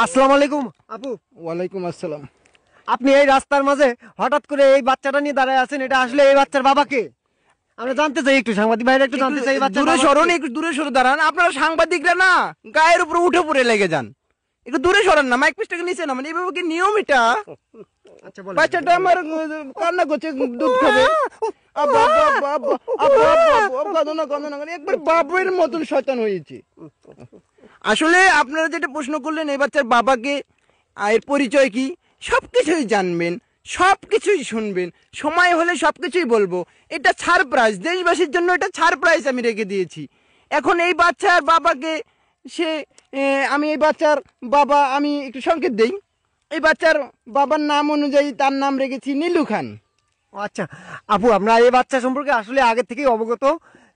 আসসালামু আলাইকুম আপু। ওয়ালাইকুম আসসালাম। আপনি এই রাস্তার মাঝে হঠাৎ করে এই বাচ্চাটা নিয়ে দাঁড়ায় আছেন, এটা আসলে এই বাচ্চার বাবাকে? আমরা জানতে চাই, একটু সাংবাদিক ভাইরা একটু জানতে চাই এই বাচ্চার দূরে বাবা সরুন, কে? একটু দূরে সরে দাঁড়ান। আপনারা সাংবাদিকরা না গায়ের উপরে উঠে পড়ে লেগে যান। একটু দূরে সরান না, মাইক পিসটাকে নিচে নামান। এইভাবে কি নিয়ম এটা? আচ্ছা বলেন। বাচ্চাটা আমার কান্না করছে, দুধ খাবে। আব্বা, আব্বা, আব্বা, আব্বা, আব্বা, আব্বা, আব্বা, কাঁদো না, কাঁদো না, একবার বাপের মতন শয়তান হয়েছে। আসলে আপনারা যেটা প্রশ্ন করলেন এই বাচ্চার বাবাকে, এর পরিচয় কি, সবকিছুই জানবেন, সবকিছুই শুনবেন, সময় হলে সবকিছুই বলবো। এটা ছাড় প্রাইস, দেশবাসীর জন্য এটা ছাড় প্রাইস আমি রেখে দিয়েছি। এখন এই বাচ্চার বাবাকে সে আমি এই বাচ্চার বাবা, আমি একটু সংকেত দেই। এই বাচ্চার বাবার নাম অনুযায়ী তার নাম রেখেছি নীলু খান। আচ্ছা আপু, আমরা এই বাচ্চা সম্পর্কে আসলে আগে থেকেই অবগত।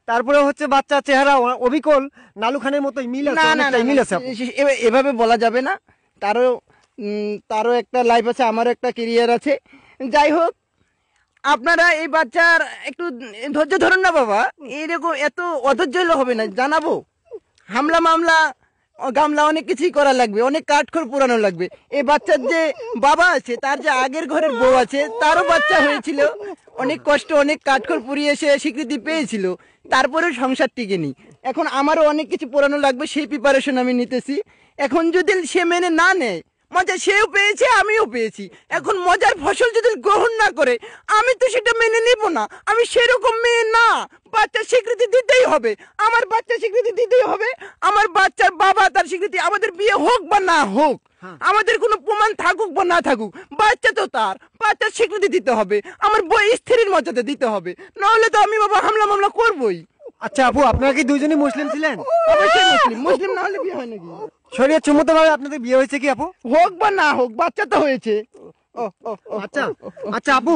তারপরে হচ্ছে বাচ্চা চেহারা অবিকল নালু খানের মতোই মিল আছে, না না না, অনেকটাই মিল আছে আপু। এভাবে বলা যাবে না। তারও তারও একটা লাইফ আছে, আমারও একটা কেরিয়ার আছে। যাই হোক, আপনারা এই বাচ্চার একটু ধৈর্য ধরুন না বাবা। এরকম এত অধৈর্য হলে হবে না, জানাবো। হামলা মামলা গামলা অনেক কিছুই করা লাগবে, অনেক কাঠখড় পুরানো লাগবে। এই বাচ্চার যে বাবা আছে, তার যে আগের ঘরের বউ আছে, তারও বাচ্চা হয়েছিল। অনেক কষ্ট, অনেক কাঠখড় পুড়িয়ে সে স্বীকৃতি পেয়েছিল, তারপরেও সংসার টিকেনি। এখন আমারও অনেক কিছু পুরানো লাগবে, সেই প্রিপারেশন আমি নিতেছি। এখন যদি সে মেনে না নেয়, মজা সেও পেয়েছে আমিও পেয়েছি, এখন মজার ফসল যদি গ্রহণ না করে, আমি তো সেটা মেনে নিব না। আমি সেরকম মেয়ে না। বাচ্চার স্বীকৃতি দিতেই হবে, আমার বাচ্চার স্বীকৃতি দিতেই হবে। আমার বাচ্চার বাবা তার স্বীকৃতি, আমাদের বিয়ে হোক বা না হোক, আমাদের কোনো প্রমাণ থাকুক বা না থাকুক, বাচ্চা তো তার, বাচ্চার স্বীকৃতি দিতে হবে। আমার বই স্ত্রীর মর্যাদা দিতে হবে, নাহলে তো আমি বাবা হামলা মামলা করবই। আচ্ছা আপু, আপনারা কি দুইজনই মুসলিম ছিলেন? অবশ্যই মুসলিম। মুসলিম না হলে বিয়ে হয় নাকি? শরীয়ত সম্মত ভাবে আপনাদের বিয়ে হয়েছে কি আপু? হোক বা না হোক, বাচ্চা তো হয়েছে। আচ্ছা আচ্ছা আপু,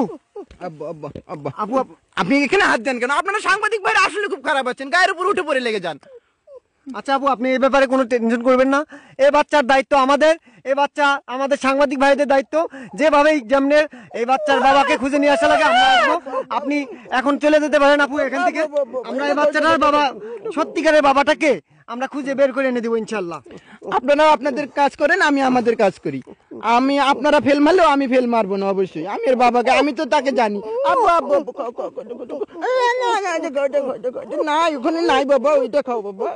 আব্বা, আব্বা, আব্বা, আপু আপু, আপনি এখানে হাত দেন কেন? আপনারা সাংবাদিক ভাইরা আসলে খুব খারাপ আছেন, গায়ের উপর উঠে পড়ে লেগে যান। আচ্ছা আপু, আপনি এই ব্যাপারে কোনো টেনশন করবেন না। এই বাচ্চার দায়িত্ব আমাদের, এই বাচ্চা আমাদের সাংবাদিক ভাইদের দায়িত্ব। যেভাবেই যেমনে এই বাচ্চার বাবাকে খুঁজে নিয়ে আসা লাগে আমরা আসবো। আপনি এখন চলে যেতে পারেন আপু এখান থেকে। আমরা এই বাচ্চাটার বাবা, সত্যিকারের বাবাটাকে আমরা খুঁজে বের করে এনে দেবো ইনশাল্লাহ। আপনারা আপনাদের কাজ করেন, আমি আমাদের কাজ করি। আমি আপনারা ফেল মারলেও আমি ফেল মারবো না, অবশ্যই। আমি এর বাবাকে, আমি তো তাকে জানি। আব্বা, আব্বা, না ওখানে নাই বাবা, ওইটা খাও বাবা।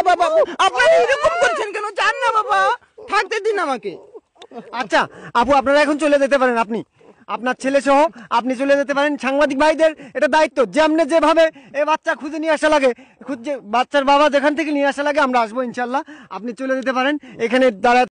বাবা, আপনারা এরকম করছেন কেন? জান না বাবা, থাকতে দিন আমাকে। আচ্ছা আপু, আপনারা এখন চলে যেতে পারেন। আপনি আপনার ছেলে সহ আপনি চলে যেতে পারেন। সাংবাদিক ভাইদের এটা দায়িত্ব, যেমনে যেভাবে এই বাচ্চা খুঁজে নিয়ে আসা লাগে, খুঁজে বাচ্চার বাবা যেখান থেকে নিয়ে আসা লাগে আমরা আসবো ইনশাল্লাহ। আপনি চলে যেতে পারেন, এখানে দাঁড়া